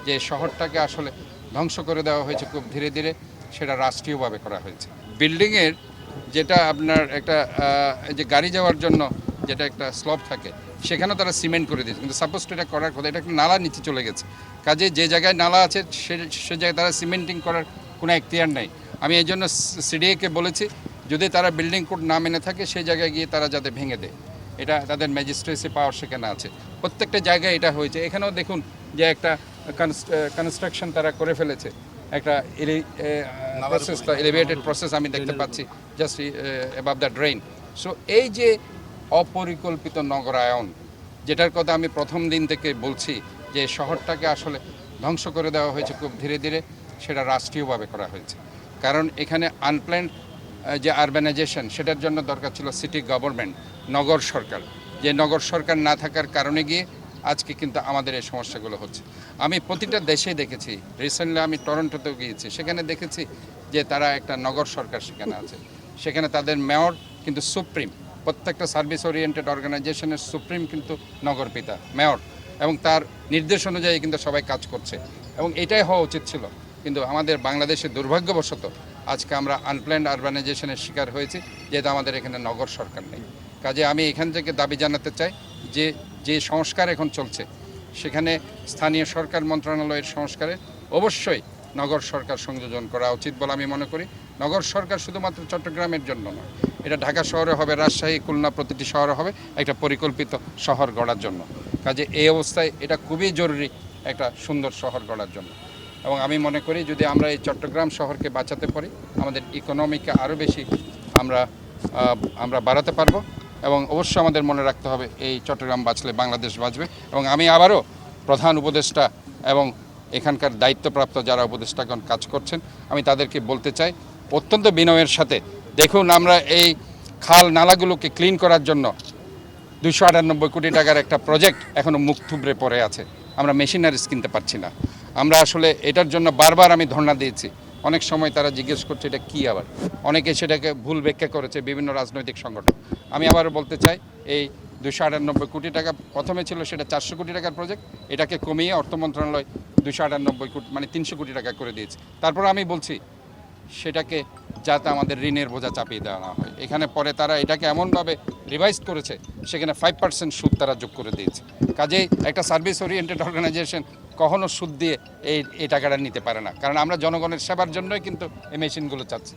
যে শহরটাকে আসলে ধ্বংস করে দেওয়া হয়েছে খুব ধীরে ধীরে, সেটা রাষ্ট্রীয়ভাবে করা হয়েছে। বিল্ডিংয়ের যেটা আপনার একটা যে গাড়ি যাওয়ার জন্য যেটা একটা স্লপ থাকে, সেখানেও তারা সিমেন্ট করে দিয়েছে, কিন্তু সাপোজ এটা করার কথা, এটা একটা নালা নিচে চলে গেছে। কাজে যে জায়গায় নালা আছে সে জায়গায় তারা সিমেন্টিং করার কোনো এখতিয়ার নেই। আমি এই জন্য সিডিএকে বলেছি, যদি তারা বিল্ডিং কোড না মেনে থাকে সেই জায়গায় গিয়ে তারা যাতে ভেঙে দেয়, এটা তাদের ম্যাজিস্ট্রেসি পাওয়ার সেখানে আছে। প্রত্যেকটা জায়গায় এটা হয়েছে। এখানেও দেখুন যে একটা কনস্ট্রাকশন তারা করে ফেলেছে, একটা প্রসেসটা এলিভেটেড প্রসেস আমি দেখতে পাচ্ছি just above the drain. So এই যে অপরিকল্পিত নগরায়ন, যেটার কথা আমি প্রথম দিন থেকে বলছি যে শহরটাকে আসলে ধ্বংস করে দেওয়া হয়েছে খুব ধীরে ধীরে, সেটা রাষ্ট্রীয়ভাবে করা হয়েছে। কারণ এখানে আনপ্ল্যান্ড যে আরবানাইজেশন, সেটার জন্য দরকার ছিল সিটি গভর্নমেন্ট, নগর সরকার। যে নগর সরকার না থাকার কারণে গিয়ে আজকে কিন্তু আমাদের এই সমস্যাগুলো হচ্ছে। আমি প্রতিটা দেশে দেখেছি, রিসেন্টলি আমি টরন্টোতেও গিয়েছি, সেখানে দেখেছি যে তারা একটা নগর সরকার সেখানে আছে, সেখানে তাদের মেয়র কিন্তু সুপ্রিম, প্রত্যেকটা সার্ভিস ওরিয়েন্টেড অর্গানাইজেশনের সুপ্রিম কিন্তু নগরপিতা মেয়র, এবং তার নির্দেশ অনুযায়ী কিন্তু সবাই কাজ করছে, এবং এটাই হওয়া উচিত ছিল। কিন্তু আমাদের বাংলাদেশে দুর্ভাগ্যবশত আজকে আমরা আনপ্ল্যান্ড আরবানাইজেশনের শিকার হয়েছি, যেহেতু আমাদের এখানে নগর সরকার নেই। কাজে আমি এখান থেকে দাবি জানাতে চাই যে যে সংস্কার এখন চলছে, সেখানে স্থানীয় সরকার মন্ত্রণালয়ের সংস্কারে অবশ্যই নগর সরকার সংযোজন করা উচিত বলে আমি মনে করি। নগর সরকার শুধুমাত্র চট্টগ্রামের জন্য নয়, এটা ঢাকা শহরে হবে, রাজশাহী, খুলনা, প্রতিটি শহরে হবে একটা পরিকল্পিত শহর গড়ার জন্য। কাজে এই অবস্থায় এটা খুবই জরুরি একটা সুন্দর শহর গড়ার জন্য। এবং আমি মনে করি যদি আমরা এই চট্টগ্রাম শহরকে বাঁচাতে পারি, আমাদের ইকোনমিকে আরও বেশি আমরা বাড়াতে পারবো। এবং অবশ্যই আমাদের মনে রাখতে হবে, এই চট্টগ্রাম বাঁচলে বাংলাদেশ বাঁচবে। এবং আমি আবারও প্রধান উপদেষ্টা এবং এখানকার দায়িত্বপ্রাপ্ত যারা উপদেষ্টাগণ কাজ করছেন, আমি তাদেরকে বলতে চাই অত্যন্ত বিনয়ের সাথে, দেখুন আমরা এই খাল নালাগুলোকে ক্লিন করার জন্য 298 কোটি টাকার একটা প্রজেক্ট এখনও মুখ থুবড়ে পড়ে আছে। আমরা মেশিনারিজ কিনতে পারছি না। আমরা আসলে এটার জন্য বারবার আমি ধর্ণা দিয়েছি। অনেক সময় তারা জিজ্ঞেস করছে এটা কী, আবার অনেকে সেটাকে ভুল ব্যাখ্যা করেছে, বিভিন্ন রাজনৈতিক সংগঠন। আমি আবারও বলতে চাই, এই 298 কোটি টাকা প্রথমে ছিল, সেটা 400 কোটি টাকার প্রজেক্ট, এটাকে কমিয়ে অর্থ মন্ত্রণালয় 298 কোটি মানে 300 কোটি টাকা করে দিয়েছে। তারপর আমি বলছি সেটাকে যাতে আমাদের ঋণের বোঝা চাপিয়ে দেওয়া না হয়। এখানে পরে তারা এটাকে এমনভাবে রিভাইজ করেছে, সেখানে 5% সুদ তারা যোগ করে দিয়েছে। কাজেই একটা সার্ভিস ওরিয়েন্টেড অর্গানাইজেশন কখনো সুদ দিয়ে এই টাকাটা নিতে পারে না, কারণ আমরা জনগণের সেবার জন্যই কিন্তু এই মেশিনগুলো চাচ্ছি।